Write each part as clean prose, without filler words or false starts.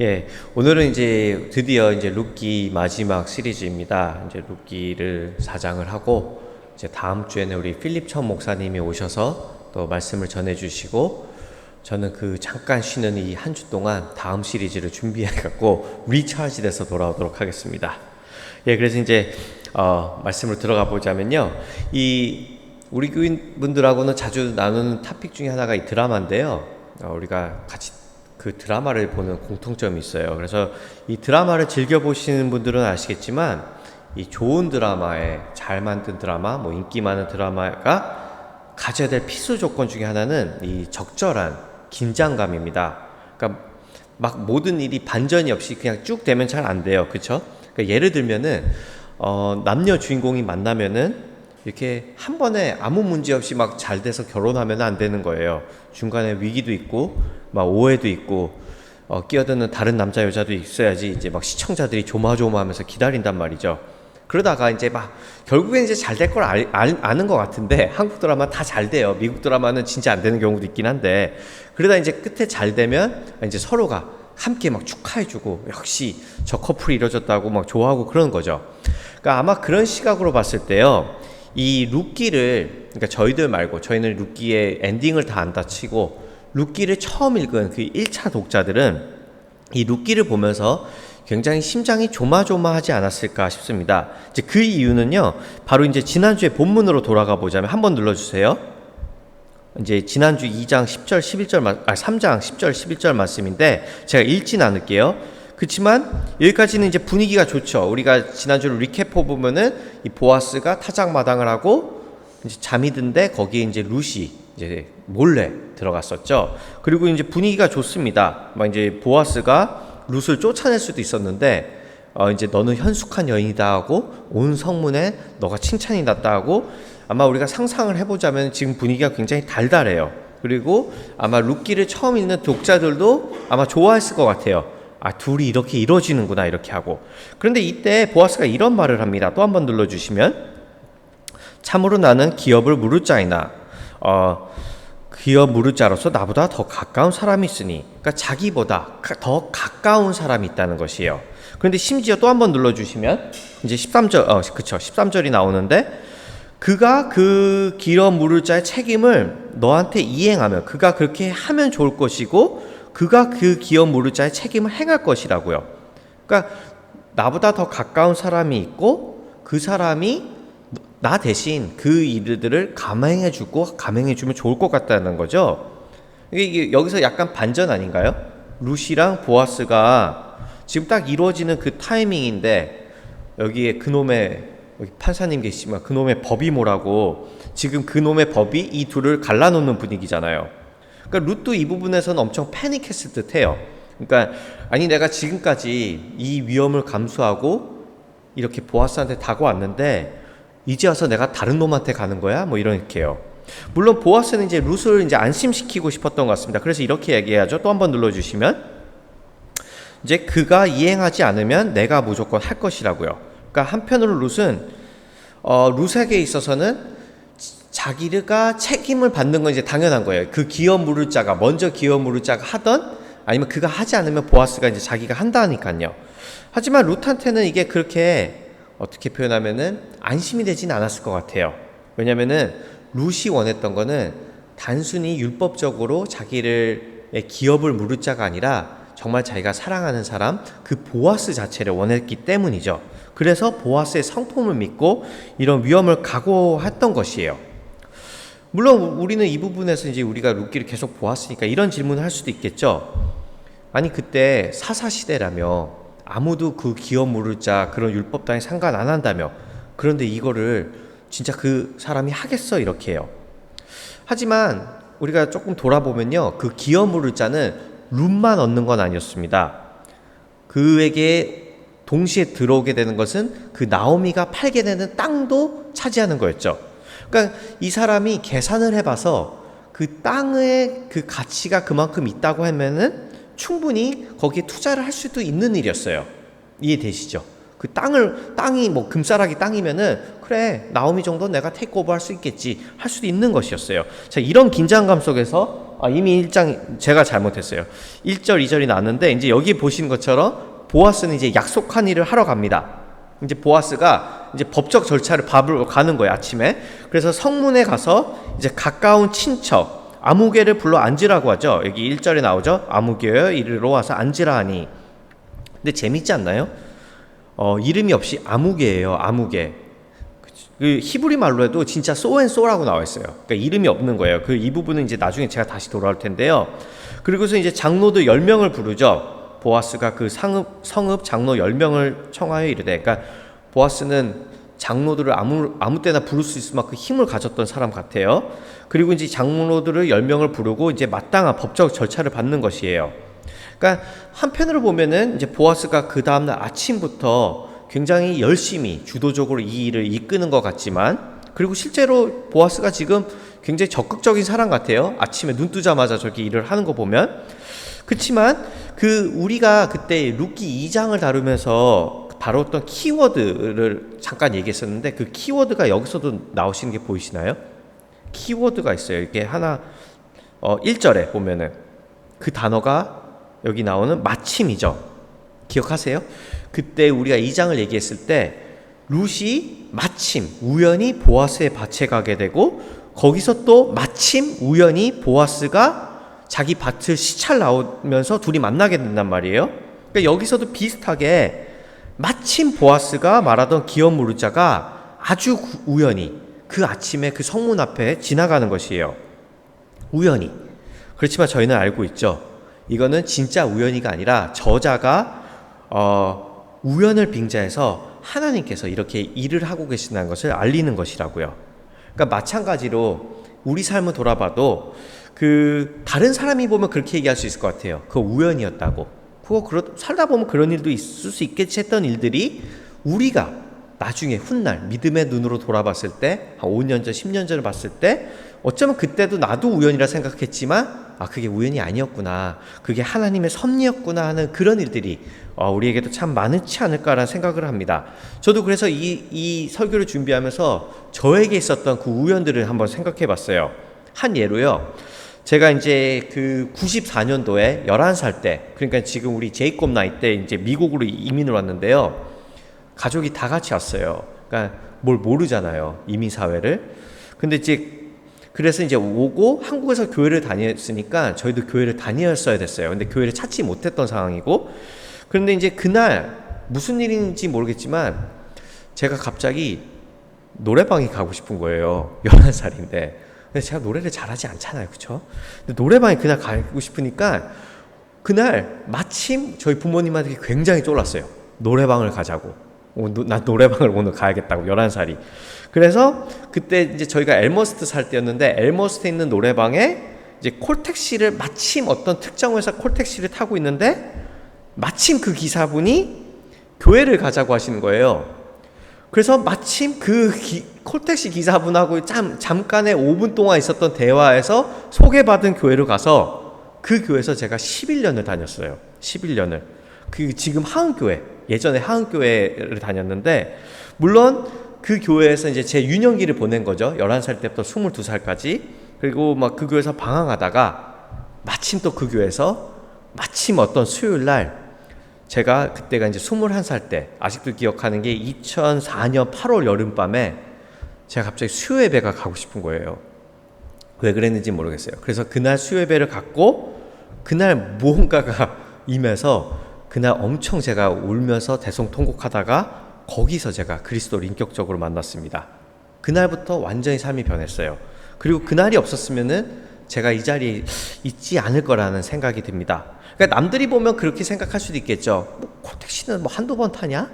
예, 오늘은 이제 드디어 이제 룻기 마지막 시리즈입니다. 이제 룻기를 4장을 하고 이제 다음 주에는 우리 필립천 목사님이 오셔서 또 말씀을 전해주시고 저는 그 잠깐 쉬는 이 한 주 동안 다음 시리즈를 준비해갖고 리차지돼서 돌아오도록 하겠습니다. 예, 그래서 이제 말씀을 들어가 보자면요, 이 우리 교인분들하고는 자주 나누는 토픽 중에 하나가 이 드라마인데요. 우리가 같이 그 드라마를 보는 공통점이 있어요. 그래서 이 드라마를 즐겨보시는 분들은 아시겠지만 이 좋은 드라마에 잘 만든 드라마, 뭐 인기 많은 드라마가 가져야 될 필수 조건 중에 하나는 이 적절한 긴장감입니다. 그러니까 막 모든 일이 반전이 없이 그냥 쭉 되면 잘 안 돼요. 그렇죠? 그러니까 예를 들면은 남녀 주인공이 만나면은 이렇게 한 번에 아무 문제 없이 막 잘 돼서 결혼하면 안 되는 거예요. 중간에 위기도 있고 막 오해도 있고 끼어드는 다른 남자 여자도 있어야지 이제 막 시청자들이 조마조마하면서 기다린단 말이죠. 그러다가 이제 막 결국엔 이제 잘 될 걸 아는 것 같은데 한국 드라마 다 잘 돼요. 미국 드라마는 진짜 안 되는 경우도 있긴 한데 그러다 이제 끝에 잘 되면 이제 서로가 함께 막 축하해주고 역시 저 커플이 이뤄졌다고 막 좋아하고 그러는 거죠. 그러니까 아마 그런 시각으로 봤을 때요, 이 룻기를, 그러니까 저희들 말고 저희는 룻기의 엔딩을 다 안다 치고 룻기를 처음 읽은 그 1차 독자들은 이 룻기를 보면서 굉장히 심장이 조마조마하지 않았을까 싶습니다. 이제 그 이유는요, 바로 이제 지난주에 본문으로 돌아가 보자면 한번 눌러주세요. 이제 지난주 2장 10절 11절 3장 10절 11절 말씀인데 제가 읽진 않을게요. 그렇지만 여기까지는 이제 분위기가 좋죠. 우리가 지난주를 리캡해 보면은 이 보아스가 타작마당을 하고 이제 잠이 든데 거기에 이제 룻이 이제 몰래 들어갔었죠. 그리고 이제 분위기가 좋습니다. 막 이제 보아스가 룻을 쫓아낼 수도 있었는데 이제 너는 현숙한 여인이다 하고 온 성문에 너가 칭찬이 났다 하고 아마 우리가 상상을 해보자면 지금 분위기가 굉장히 달달해요. 그리고 아마 룻기를 처음 읽는 독자들도 아마 좋아했을 것 같아요. 둘이 이렇게 이루어지는구나 이렇게 하고. 그런데 이때 보아스가 이런 말을 합니다. 또 한번 눌러주시면, 참으로 나는 기업을 물을 자이나 기업 물을 자로서 나보다 더 가까운 사람이 있으니, 그러니까 자기보다 더 가까운 사람이 있다는 것이에요. 그런데 심지어 또 한번 눌러주시면 이제 13절 그쵸, 13절이 나오는데, 그가 그 기업 물을 자의 책임을 너한테 이행하면, 그가 그렇게 하면 좋을 것이고 그가 그 기업 물을 자의 책임을 행할 것이라고요. 그러니까 나보다 더 가까운 사람이 있고 그 사람이 나 대신 그 일들을 감행해주면 좋을 것 같다는 거죠. 이게 여기서 약간 반전 아닌가요? 룻이랑 보아스가 지금 딱 이루어지는 그 타이밍인데 여기에 그놈의 여기 판사님 계시지만 그놈의 법이 뭐라고, 지금 그놈의 법이 이 둘을 갈라놓는 분위기잖아요. 그러니까 룻도 이 부분에서는 엄청 패닉했을 듯해요. 그러니까 아니 내가 지금까지 이 위험을 감수하고 이렇게 보아스한테 다가왔는데 이제 와서 내가 다른 놈한테 가는 거야? 뭐 이렇게요. 물론 보아스는 이제 룻을 이제 안심시키고 싶었던 것 같습니다. 그래서 이렇게 얘기해야죠. 또 한번 눌러주시면, 이제 그가 이행하지 않으면 내가 무조건 할 것이라고요. 그러니까 한편으로 룻은 룻에게 있어서는 자기가 책임을 받는 건 이제 당연한 거예요. 그 기업 물을 자가 먼저 기업 물을 자가 하던 아니면 그가 하지 않으면 보아스가 이제 자기가 한다니까요. 하지만 룻한테는 이게 그렇게 어떻게 표현하면은 안심이 되진 않았을 것 같아요. 왜냐면은 룻이 원했던 거는 단순히 율법적으로 자기의 기업을 물을 자가 아니라 정말 자기가 사랑하는 사람, 그 보아스 자체를 원했기 때문이죠. 그래서 보아스의 성품을 믿고 이런 위험을 각오했던 것이에요. 물론 우리는 이 부분에서 이제 우리가 룻기를 계속 보았으니까 이런 질문을 할 수도 있겠죠. 아니 그때 사사시대라며 아무도 그 기업 물을 자 그런 율법 따위 상관 안 한다며, 그런데 이거를 진짜 그 사람이 하겠어? 이렇게 해요. 하지만 우리가 조금 돌아보면요, 그 기업 물을 자는 룻만 얻는 건 아니었습니다. 그에게 동시에 들어오게 되는 것은 그 나오미가 팔게 되는 땅도 차지하는 거였죠. 그러니까 이 사람이 계산을 해봐서 그 땅의 그 가치가 그만큼 있다고 하면은 충분히 거기에 투자를 할 수도 있는 일이었어요. 이해되시죠? 그 땅이 뭐 금싸라기 땅이면은 그래 나오미 정도 내가 테이크오버 할 수 있겠지 할 수도 있는 것이었어요. 자, 이런 긴장감 속에서 이미 1장 제가 잘못했어요. 1절, 2절이 나왔는데 이제 여기 보신 것처럼 보아스는 이제 약속한 일을 하러 갑니다. 이제 보아스가 이제 법적 절차를 밟으러 가는 거예요, 아침에. 그래서 성문에 가서 이제 가까운 친척 아무개를 불러 앉으라고 하죠. 여기 1절에 나오죠. 아무개여 이리로 와서 앉으라 하니. 근데 재밌지 않나요? 이름이 없이 아무개예요. 아무개. 그 히브리 말로 해도 진짜 소앤소라고 나와 있어요. 그러니까 이름이 없는 거예요. 이 부분은 이제 나중에 제가 다시 돌아올 텐데요. 그리고서 이제 장로들 10명을 부르죠. 보아스가 그 성읍 장로 10명을 청하여 이르되, 그러니까 보아스는 장로들을 아무 때나 부를 수 있을 만큼 힘을 가졌던 사람 같아요. 그리고 이제 장로들을 10명을 부르고 이제 마땅한 법적 절차를 받는 것이에요. 그러니까 한편으로 보면은 이제 보아스가 그 다음날 아침부터 굉장히 열심히 주도적으로 이 일을 이끄는 것 같지만, 그리고 실제로 보아스가 지금 굉장히 적극적인 사람 같아요. 아침에 눈 뜨자마자 저렇게 일을 하는 거 보면. 그렇지만 우리가 그때 룻기 2장을 다루면서 다뤘던 키워드를 잠깐 얘기했었는데, 그 키워드가 여기서도 나오시는 게 보이시나요? 키워드가 있어요. 이렇게 하나 1절에 보면은 그 단어가 여기 나오는 마침이죠. 기억하세요? 그때 우리가 2장을 얘기했을 때 룻이 마침 우연히 보아스의 밭에 가게 되고, 거기서 또 마침 우연히 보아스가 자기 밭을 시찰 나오면서 둘이 만나게 된단 말이에요. 그러니까 여기서도 비슷하게 마침 보아스가 말하던 기업 무르자가 아주 우연히 그 아침에 그 성문 앞에 지나가는 것이에요. 우연히. 그렇지만 저희는 알고 있죠. 이거는 진짜 우연히가 아니라 저자가 우연을 빙자해서 하나님께서 이렇게 일을 하고 계신다는 것을 알리는 것이라고요. 그러니까 마찬가지로 우리 삶을 돌아봐도 다른 사람이 보면 그렇게 얘기할 수 있을 것 같아요. 그거 우연이었다고. 살다 보면 그런 일도 있을 수 있겠지 했던 일들이 우리가 나중에 훗날 믿음의 눈으로 돌아봤을 때, 한 5년 전, 10년 전을 봤을 때 어쩌면 그때도 나도 우연이라 생각했지만 그게 우연이 아니었구나, 그게 하나님의 섭리였구나 하는 그런 일들이 우리에게도 참 많지 않을까라는 생각을 합니다. 저도 그래서 이 설교를 준비하면서 저에게 있었던 그 우연들을 한번 생각해 봤어요. 한 예로요, 제가 이제 94년도에 11살 때, 그러니까 지금 우리 제이콥 나이 때 이제 미국으로 이민을 왔는데요. 가족이 다 같이 왔어요. 그러니까 뭘 모르잖아요, 이민 사회를. 근데 그래서 이제 오고 한국에서 교회를 다녔으니까 저희도 교회를 다녔어야 됐어요. 근데 교회를 찾지 못했던 상황이고, 그런데 이제 그날 무슨 일인지 모르겠지만 제가 갑자기 노래방에 가고 싶은 거예요. 11살인데. 근데 제가 노래를 잘하지 않잖아요, 그렇죠? 근데 노래방에 그날 가고 싶으니까 그날 마침 저희 부모님한테 굉장히 쫄랐어요. 노래방을 가자고. 나 노래방을 오늘 가야겠다고, 11살이. 그래서 그때 이제 저희가 엘머스트 살 때였는데, 엘머스트에 있는 노래방에 이제 콜택시를, 마침 어떤 특정 회사 콜택시를 타고 있는데 마침 그 기사분이 교회를 가자고 하시는 거예요. 그래서 마침 콜택시 기사분하고 잠깐의 5분 동안 있었던 대화에서 소개받은 교회를 가서 그 교회에서 제가 11년을 다녔어요. 11년을. 지금 하은교회, 예전에 하은교회를 다녔는데, 물론 그 교회에서 이제 제 유년기를 보낸 거죠. 11살 때부터 22살까지. 그리고 막 그 교회에서 방황하다가 마침 또 그 교회에서 마침 어떤 수요일 날, 제가 그때가 이제 21살 때, 아직도 기억하는 게 2004년 8월 여름밤에 제가 갑자기 수요예배가 가고 싶은 거예요. 왜 그랬는지 모르겠어요. 그래서 그날 수요예배를 갔고, 그날 무언가가 임해서 그날 엄청 제가 울면서 대성통곡하다가 거기서 제가 그리스도를 인격적으로 만났습니다. 그날부터 완전히 삶이 변했어요. 그리고 그날이 없었으면은 제가 이 자리에 있지 않을 거라는 생각이 듭니다. 그러니까 남들이 보면 그렇게 생각할 수도 있겠죠. 콜택시는 한두 번 타냐?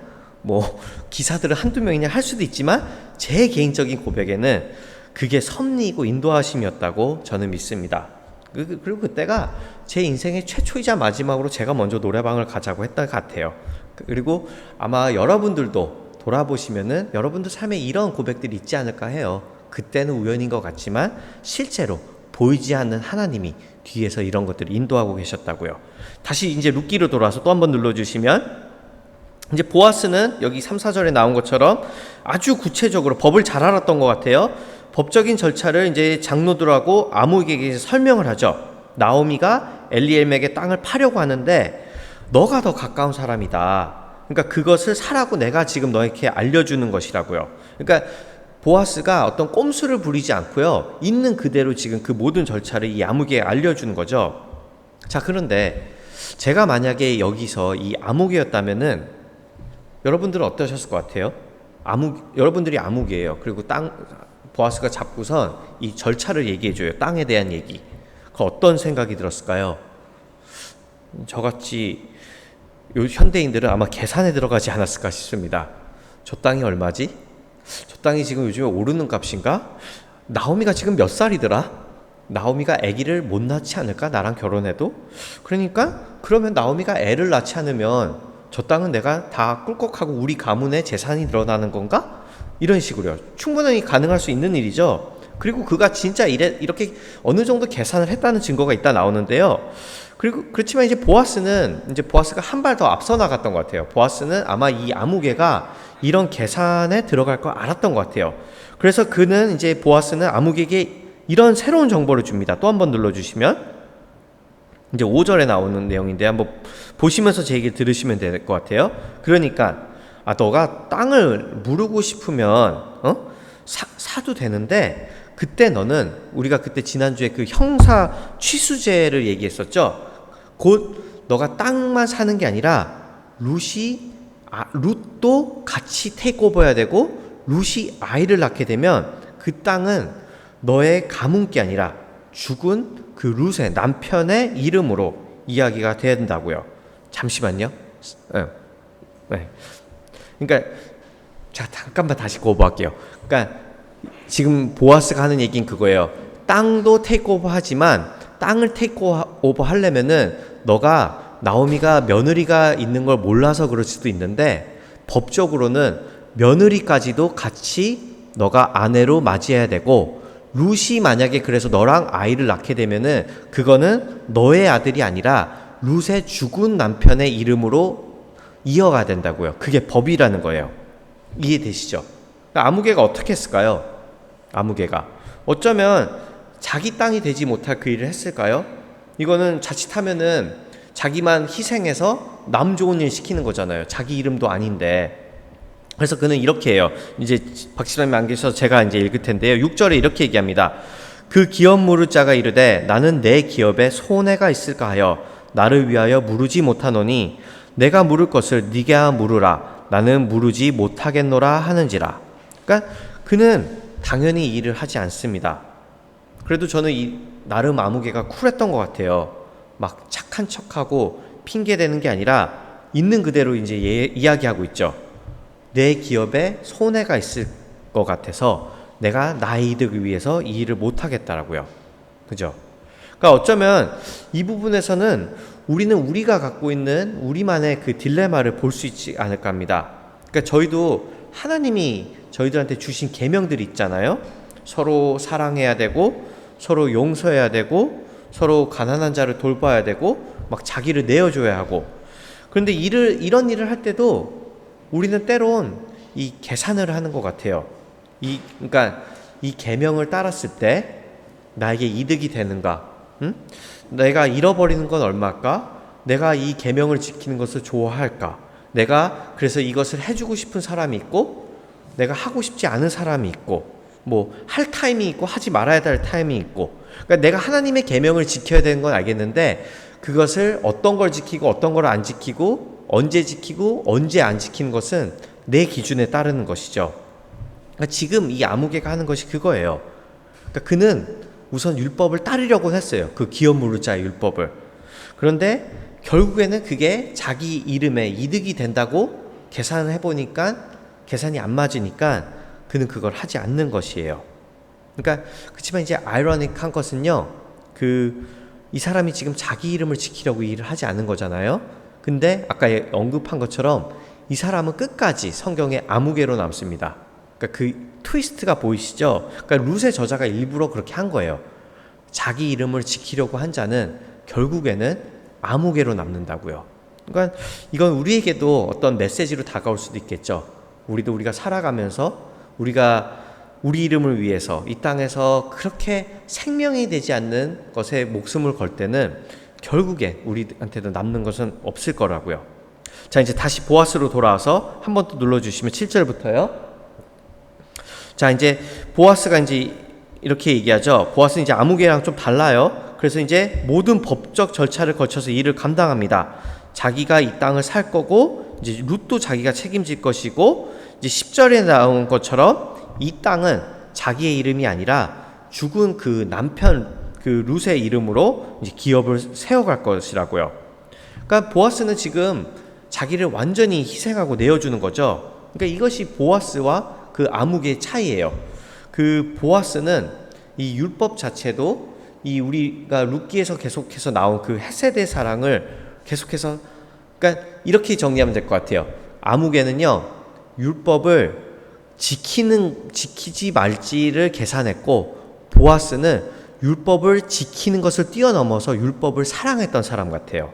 기사들은 한두 명이냐 할 수도 있지만, 제 개인적인 고백에는 그게 섭리이고 인도하심이었다고 저는 믿습니다. 그리고 그때가 제 인생의 최초이자 마지막으로 제가 먼저 노래방을 가자고 했던 것 같아요. 그리고 아마 여러분들도 돌아보시면은 여러분들 삶에 이런 고백들이 있지 않을까 해요. 그때는 우연인 것 같지만 실제로 보이지 않는 하나님이 뒤에서 이런 것들을 인도하고 계셨다고요. 다시 이제 룻기로 돌아와서 또 한번 눌러주시면, 이제 보아스는 여기 3, 4절에 나온 것처럼 아주 구체적으로 법을 잘 알았던 것 같아요. 법적인 절차를 이제 장로들하고 아무에게 설명을 하죠. 나오미가 엘리엘렉의 땅을 파려고 하는데 너가 더 가까운 사람이다. 그러니까 그것을 사라고 내가 지금 너에게 알려주는 것이라고요. 그러니까 보아스가 어떤 꼼수를 부리지 않고요, 있는 그대로 지금 그 모든 절차를 이 아무개에 알려주는 거죠. 자, 그런데 제가 만약에 여기서 이 아무개였다면은 여러분들은 어떠셨을 것 같아요? 여러분들이 아무개예요. 그리고 보아스가 잡고선 이 절차를 얘기해줘요. 땅에 대한 얘기. 그 어떤 생각이 들었을까요? 저같이 요 현대인들은 아마 계산에 들어가지 않았을까 싶습니다. 저 땅이 얼마지? 저 땅이 지금 요즘에 오르는 값인가? 나오미가 지금 몇 살이더라? 나오미가 아기를 못 낳지 않을까? 나랑 결혼해도? 그러니까 그러면 나오미가 애를 낳지 않으면 저 땅은 내가 다 꿀꺽하고 우리 가문의 재산이 늘어나는 건가? 이런 식으로요. 충분히 가능할 수 있는 일이죠. 그리고 그가 진짜 이렇게 어느 정도 계산을 했다는 증거가 있다 나오는데요. 그리고 그렇지만 이제 보아스가 한 발 더 앞서 나갔던 것 같아요. 보아스는 아마 이 아무개가 이런 계산에 들어갈 걸 알았던 것 같아요. 그래서 보아스는 아무개에게 이런 새로운 정보를 줍니다. 또 한번 눌러주시면 이제 5절에 나오는 내용인데 한번 보시면서 제 얘기를 들으시면 될 것 같아요. 그러니까 너가 땅을 무르고 싶으면 사도 되는데 그때 너는 우리가 그때 지난주에 그 형사 취수제를 얘기했었죠. 곧 너가 땅만 사는 게 아니라 룻도 같이 테이크오버해야 되고 룻이 아이를 낳게 되면 그 땅은 너의 가문께 아니라 죽은 그 룻의 남편의 이름으로 이야기가 된다고요. 잠시만요. 네. 그러니까 잠깐만 다시 고백할게요. 그러니까 지금 보아스가 하는 얘기는 그거예요. 땅도 테이크오버 하지만 땅을 테이크오버 하려면은 너가 나오미가 며느리가 있는 걸 몰라서 그럴 수도 있는데 법적으로는 며느리까지도 같이 너가 아내로 맞이해야 되고 룻이 만약에 그래서 너랑 아이를 낳게 되면은 그거는 너의 아들이 아니라 룻의 죽은 남편의 이름으로 이어가야 된다고요. 그게 법이라는 거예요. 이해되시죠? 아무개가 어떻게 했을까요? 아무개가 어쩌면 자기 땅이 되지 못할 그 일을 했을까요? 이거는 자칫하면은 자기만 희생해서 남 좋은 일 시키는 거잖아요. 자기 이름도 아닌데. 그래서 그는 이렇게 해요. 이제 박시람이 안 계셔서 제가 이제 읽을 텐데요. 6절에 이렇게 얘기합니다. 그 기업 물을 자가 이르되 나는 내 기업에 손해가 있을까 하여 나를 위하여 무르지 못하노니 내가 물을 것을 네가 물으라. 나는 무르지 못하겠노라 하는지라. 그러니까 그는 당연히 이 일을 하지 않습니다. 그래도 저는 나름 아무개가 쿨했던 것 같아요. 막 착한 척하고 핑계대는 게 아니라 있는 그대로 이제 이야기하고 있죠. 내 기업에 손해가 있을 것 같아서 내가 나의 이득을 위해서 이 일을 못하겠다라고요. 그죠? 그러니까 어쩌면 이 부분에서는 우리는 우리가 갖고 있는 우리만의 그 딜레마를 볼 수 있지 않을까 합니다. 그러니까 저희도 하나님이 저희들한테 주신 계명들이 있잖아요. 서로 사랑해야 되고 서로 용서해야 되고 서로 가난한 자를 돌봐야 되고 막 자기를 내어줘야 하고. 그런데 이런 일을 할 때도 우리는 때론 이 계산을 하는 것 같아요. 그러니까 이 계명을 따랐을 때 나에게 이득이 되는가? 응? 내가 잃어버리는 건 얼마일까? 내가 이 계명을 지키는 것을 좋아할까? 내가 그래서 이것을 해주고 싶은 사람이 있고 내가 하고 싶지 않은 사람이 있고 뭐 할 타임이 있고 하지 말아야 될 타임이 있고. 그러니까 내가 하나님의 계명을 지켜야 되는 건 알겠는데 그것을 어떤 걸 지키고 어떤 걸 안 지키고 언제 안 지키는 것은 내 기준에 따르는 것이죠. 그러니까 지금 이 아무개가 하는 것이 그거예요. 그러니까 그는 우선 율법을 따르려고 했어요. 그 기업 물을 자의 율법을. 그런데 결국에는 그게 자기 이름에 이득이 된다고 계산을 해보니까 계산이 안 맞으니까 그는 그걸 하지 않는 것이에요. 그러니까 그렇지만 이제 아이러닉한 것은요. 이 사람이 지금 자기 이름을 지키려고 일을 하지 않는 거잖아요. 근데 아까 언급한 것처럼 이 사람은 끝까지 성경의 아무개로 남습니다. 그러니까 그 트위스트가 보이시죠? 그러니까 룻의 저자가 일부러 그렇게 한 거예요. 자기 이름을 지키려고 한 자는 결국에는 아무개로 남는다고요. 그러니까 이건 우리에게도 어떤 메시지로 다가올 수도 있겠죠. 우리가 살아가면서 우리가 우리 이름을 위해서 이 땅에서 그렇게 생명이 되지 않는 것에 목숨을 걸 때는 결국에 우리한테도 남는 것은 없을 거라고요. 자, 이제 다시 보아스로 돌아와서 한 번 더 눌러주시면 7절부터요. 자, 이제 보아스가 이제 이렇게 얘기하죠. 보아스는 이제 아무개랑 좀 달라요. 그래서 이제 모든 법적 절차를 거쳐서 일을 감당합니다. 자기가 이 땅을 살 거고, 이제 룻도 자기가 책임질 것이고, 이제 10절에 나온 것처럼 이 땅은 자기의 이름이 아니라 죽은 그 남편 그 룻의 이름으로 이제 기업을 세워갈 것이라고요. 그러니까 보아스는 지금 자기를 완전히 희생하고 내어주는 거죠. 그러니까 이것이 보아스와 그 아무개의 차이예요. 그 보아스는 이 율법 자체도 이 우리가 룻기에서 계속해서 나온 그 헤세드의 사랑을 계속해서, 그러니까 이렇게 정리하면 될 것 같아요. 아무개는요, 율법을 지키지 말지를 계산했고, 보아스는 율법을 지키는 것을 뛰어넘어서 율법을 사랑했던 사람 같아요.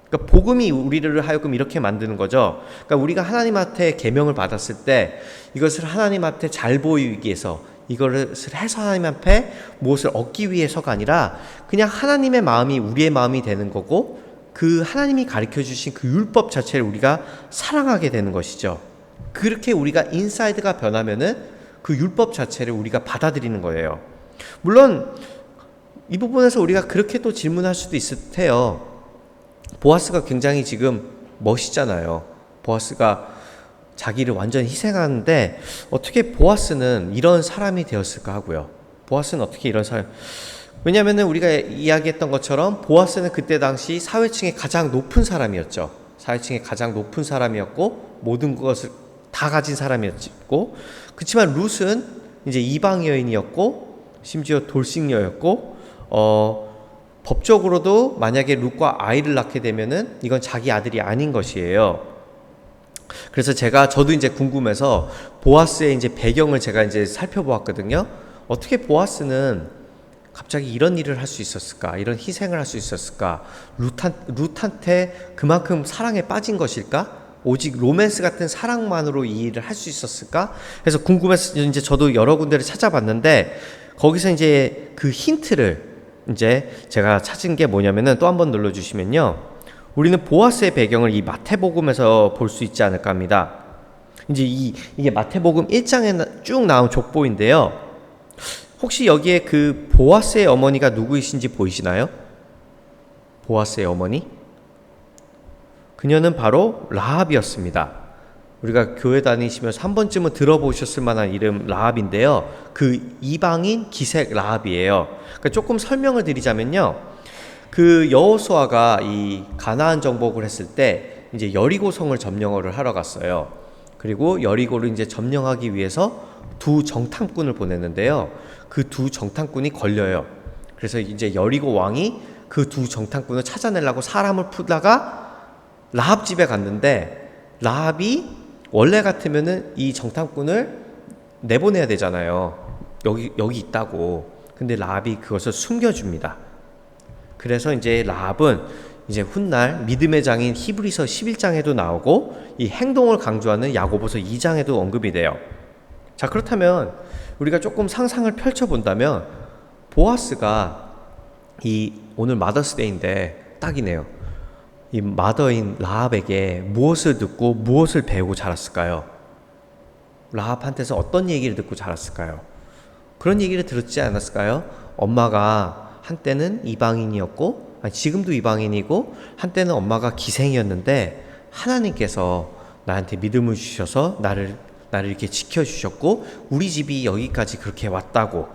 그러니까 복음이 우리를 하여금 이렇게 만드는 거죠. 그러니까 우리가 하나님한테 계명을 받았을 때 이것을 하나님한테 잘 보이기 위해서, 이것을 해서 하나님 앞에 무엇을 얻기 위해서가 아니라 그냥 하나님의 마음이 우리의 마음이 되는 거고, 그 하나님이 가르쳐 주신 그 율법 자체를 우리가 사랑하게 되는 것이죠. 그렇게 우리가 인사이드가 변하면은 그 율법 자체를 우리가 받아들이는 거예요. 물론 이 부분에서 우리가 그렇게 또 질문할 수도 있을 테요. 보아스가 굉장히 지금 멋있잖아요. 보아스가 자기를 완전히 희생하는데 어떻게 보아스는 이런 사람이 되었을까 하고요. 보아스는 어떻게 이런 사람, 왜냐하면 우리가 이야기했던 것처럼 보아스는 그때 당시 사회층의 가장 높은 사람이었죠. 사회층의 가장 높은 사람이었고 모든 것을 다 가진 사람이었고, 그렇지만 룻은 이제 이방 여인이었고 심지어 돌싱녀였고, 법적으로도 만약에 룻과 아이를 낳게 되면은 이건 자기 아들이 아닌 것이에요. 그래서 저도 이제 궁금해서 보아스의 이제 배경을 제가 이제 살펴보았거든요. 어떻게 보아스는 갑자기 이런 일을 할 수 있었을까? 이런 희생을 할 수 있었을까? 룻한테 그만큼 사랑에 빠진 것일까? 오직 로맨스 같은 사랑만으로 이 일을 할 수 있었을까? 그래서 궁금해서 이제 저도 여러 군데를 찾아봤는데, 거기서 이제 그 힌트를 이제 제가 찾은 게 뭐냐면은, 또 한번 눌러주시면요, 우리는 보아스의 배경을 이 마태복음에서 볼 수 있지 않을까 합니다. 이제 이게 마태복음 1장에 쭉 나온 족보인데요. 혹시 여기에 그 보아스의 어머니가 누구이신지 보이시나요? 보아스의 어머니? 그녀는 바로 라합이었습니다. 우리가 교회 다니시면서 한 번쯤은 들어보셨을 만한 이름 라합인데요. 그 이방인 기색 라합이에요. 그러니까 조금 설명을 드리자면요, 그 여호수아가 이 가나안 정복을 했을 때 이제 여리고성을 점령을 하러 갔어요. 그리고 여리고를 이제 점령하기 위해서 두 정탐꾼을 보냈는데요. 그 두 정탐꾼이 걸려요. 그래서 이제 여리고 왕이 그 두 정탐꾼을 찾아내려고 사람을 풀다가 라합 집에 갔는데, 라합이 원래 같으면은 이 정탐꾼을 내보내야 되잖아요. 여기 있다고. 근데 라합이 그것을 숨겨줍니다. 그래서 이제 라합은 이제 훗날 믿음의 장인 히브리서 11장에도 나오고, 이 행동을 강조하는 야고보서 2장에도 언급이 돼요. 자, 그렇다면 우리가 조금 상상을 펼쳐본다면, 보아스가 오늘 마더스데이인데 딱이네요. 이 마더인 라합에게 무엇을 듣고 무엇을 배우고 자랐을까요? 라합한테서 어떤 얘기를 듣고 자랐을까요? 그런 얘기를 들었지 않았을까요? 엄마가 한때는 이방인이었고, 지금도 이방인이고, 한때는 엄마가 기생이었는데 하나님께서 나한테 믿음을 주셔서 나를 지켜주셨고 우리 집이 여기까지 그렇게 왔다고,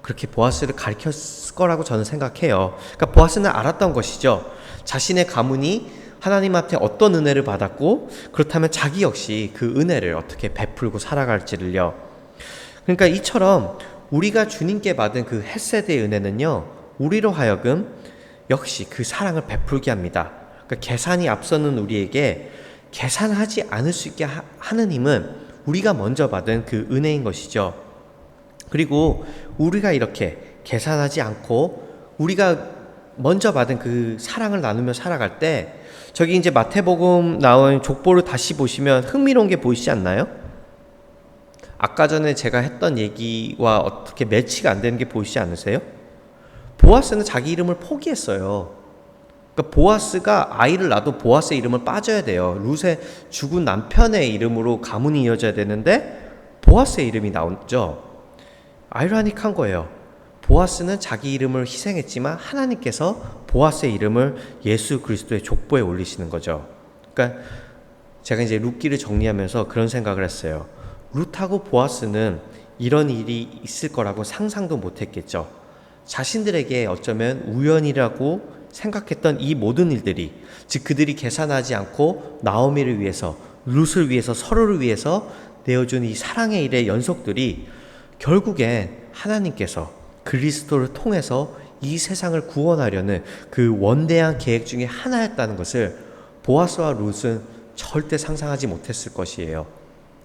그렇게 보아스를 가르쳤을 거라고 저는 생각해요. 그러니까 보아스는 알았던 것이죠. 자신의 가문이 하나님 앞에 어떤 은혜를 받았고, 그렇다면 자기 역시 그 은혜를 어떻게 베풀고 살아갈지를요. 그러니까 이처럼 우리가 주님께 받은 그 헤세드의 은혜는요, 우리로 하여금 역시 그 사랑을 베풀게 합니다. 그러니까 계산이 앞서는 우리에게 계산하지 않을 수 있게 하는 힘은 우리가 먼저 받은 그 은혜인 것이죠. 그리고 우리가 이렇게 계산하지 않고 우리가 먼저 받은 그 사랑을 나누며 살아갈 때, 저기 이제 마태복음 나온 족보를 다시 보시면 흥미로운 게 보이시지 않나요? 아까 전에 제가 했던 얘기와 어떻게 매치가 안 되는 게 보이지 않으세요? 보아스는 자기 이름을 포기했어요. 그러니까 보아스가 아이를 낳아도 보아스의 이름을 빠져야 돼요. 룻의 죽은 남편의 이름으로 가문이 이어져야 되는데 보아스의 이름이 나오죠. 아이러니컬한 거예요. 보아스는 자기 이름을 희생했지만 하나님께서 보아스의 이름을 예수 그리스도의 족보에 올리시는 거죠. 그러니까 제가 이제 룻기를 정리하면서 그런 생각을 했어요. 룻하고 보아스는 이런 일이 있을 거라고 상상도 못했겠죠. 자신들에게 어쩌면 우연이라고 생각했던 이 모든 일들이, 즉 그들이 계산하지 않고 나오미를 위해서, 룻을 위해서, 서로를 위해서 내어준 이 사랑의 일의 연속들이 결국엔 하나님께서 그리스도를 통해서 이 세상을 구원하려는 그 원대한 계획 중에 하나였다는 것을 보아스와 룻은 절대 상상하지 못했을 것이에요.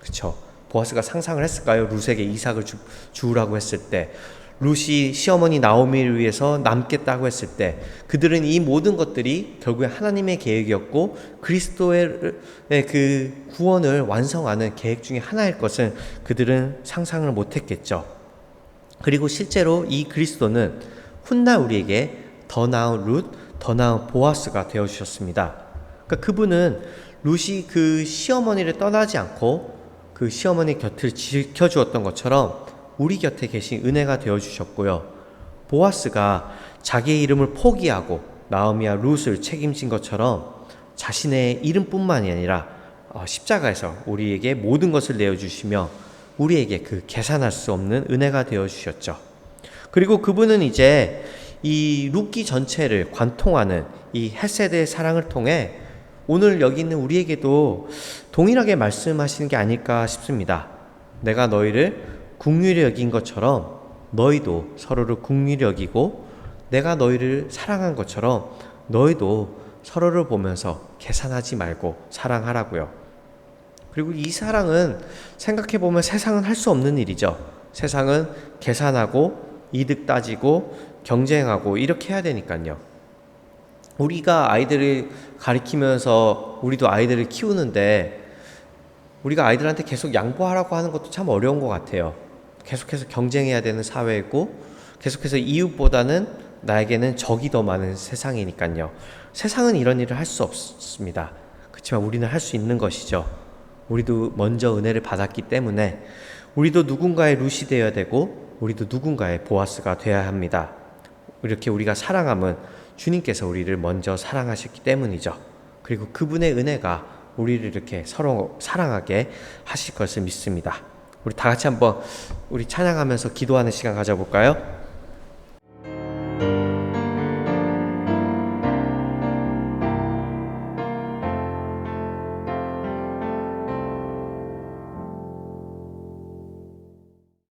그렇죠? 보아스가 상상을 했을까요? 룻에게 이삭을 주우라고 했을 때, 룻이 시어머니 나오미를 위해서 남겠다고 했을 때, 그들은 이 모든 것들이 결국에 하나님의 계획이었고 그리스도의 그 구원을 완성하는 계획 중에 하나일 것은 그들은 상상을 못했겠죠. 그리고 실제로 이 그리스도는 훗날 우리에게 더 나은 룻, 더 나은 보아스가 되어주셨습니다. 그러니까 그분은 룻이 그 시어머니를 떠나지 않고 그 시어머니 곁을 지켜주었던 것처럼 우리 곁에 계신 은혜가 되어주셨고요. 보아스가 자기의 이름을 포기하고 나오미와 룻을 책임진 것처럼 자신의 이름뿐만이 아니라 십자가에서 우리에게 모든 것을 내어주시며 우리에게 그 계산할 수 없는 은혜가 되어주셨죠. 그리고 그분은 이제 이 룻기 전체를 관통하는 이 헤세드의 사랑을 통해 오늘 여기 있는 우리에게도 동일하게 말씀하시는 게 아닐까 싶습니다. 내가 너희를 긍휼히 여긴 것처럼 너희도 서로를 긍휼히 여기고, 내가 너희를 사랑한 것처럼 너희도 서로를 보면서 계산하지 말고 사랑하라고요. 그리고 이 사랑은 생각해보면 세상은 할 수 없는 일이죠. 세상은 계산하고 이득 따지고 경쟁하고 이렇게 해야 되니까요. 우리가 아이들을 가리키면서 우리도 아이들을 키우는데 우리가 아이들한테 계속 양보하라고 하는 것도 참 어려운 것 같아요. 계속해서 경쟁해야 되는 사회이고 계속해서 이웃보다는 나에게는 적이 더 많은 세상이니까요. 세상은 이런 일을 할 수 없습니다. 그렇지만 우리는 할 수 있는 것이죠. 우리도 먼저 은혜를 받았기 때문에 우리도 누군가의 룻이 되어야 되고 우리도 누군가의 보아스가 되어야 합니다. 이렇게 우리가 사랑함은 주님께서 우리를 먼저 사랑하셨기 때문이죠. 그리고 그분의 은혜가 우리를 이렇게 서로 사랑하게 하실 것을 믿습니다. 우리 다 같이 한번 우리 찬양하면서 기도하는 시간 가져볼까요?